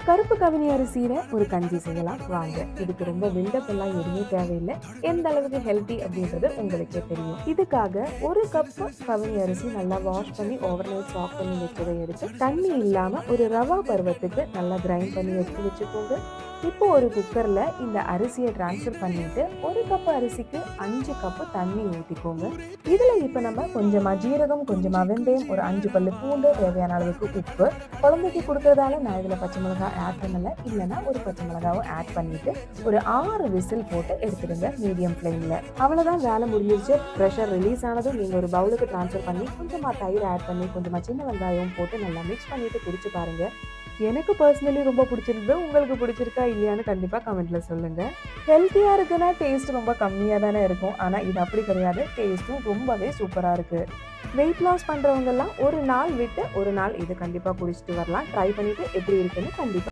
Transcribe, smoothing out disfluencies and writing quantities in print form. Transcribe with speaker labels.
Speaker 1: கருப்பு கவினி அரிசியில ஒரு கஞ்சி செய்யலாம் வாங்க. இதுக்கு ரொம்ப பில்டப் எல்லாம் எதுவுமே தேவையில்லை. எந்த அளவுக்கு ஹெல்த்தி அப்படின்றது உங்களுக்கே தெரியும். இதுக்காக ஒரு கப் கவினி அரிசி நல்லா வாஷ் பண்ணி ஓவர் நைட் சாக் பண்ணி வச்சதை எடுத்து தண்ணி இல்லாம ஒரு ரவா பருவத்துக்கு நல்லா கிரைண்ட் பண்ணி எடுத்து வச்சுக்கோங்க. இப்போ ஒரு குக்கர்ல இந்த அரிசியை டிரான்ஸ்ஃபர் பண்ணிட்டு ஒரு கப் அரிசிக்கு 5 கப் தண்ணி ஊற்றிக்கோங்க. இதுல இப்ப நம்ம கொஞ்சமா ஜீரகம், கொஞ்சமா வெந்தயம், ஒரு 5 பல்லு பூண்டு, தேவையான அளவுக்கு உப்பு. குழந்தைக்கு கொடுக்கறதால நான் இதுல பச்சை மிளகாய் ஆட் பண்ணல, இல்லைன்னா ஒரு பச்சை மிளகாவும் ஆட் பண்ணிட்டு ஒரு 6 விசில் போட்டு எடுத்துடுங்க மீடியம் ஃப்ளேம்ல. அவ்வளவுதான், வேலை முடிஞ்சிருச்சு. ப்ரெஷர் ரிலீஸ் ஆனதும் நீங்க ஒரு பவுலுக்கு டிரான்ஸ்ஃபர் பண்ணி கொஞ்சமா தயிர் ஆட் பண்ணி கொஞ்சமா சின்ன வெங்காயம் போட்டு நல்லா மிக்ஸ் பண்ணிட்டு குடிச்சு பாருங்க. எனக்கு பர்சனலி ரொம்ப பிடிச்சிருந்தது. உங்களுக்கு பிடிச்சிருக்கா இல்லையான்னு கண்டிப்பா கமெண்ட்ல சொல்லுங்க. ஹெல்த்தியா இருக்குன்னா டேஸ்ட் ரொம்ப கம்மியா தானே இருக்கும். ஆனா இது அப்படி கிடையாது. டேஸ்ட்டும் ரொம்பவே சூப்பரா இருக்கு. வெயிட் லாஸ் பண்றவங்க எல்லாம் ஒரு நாள் விட்டு ஒரு நாள் இது கண்டிப்பா குடிச்சிட்டு வரலாம். ட்ரை பண்ணிட்டு எப்படி இருக்குன்னு கண்டிப்பா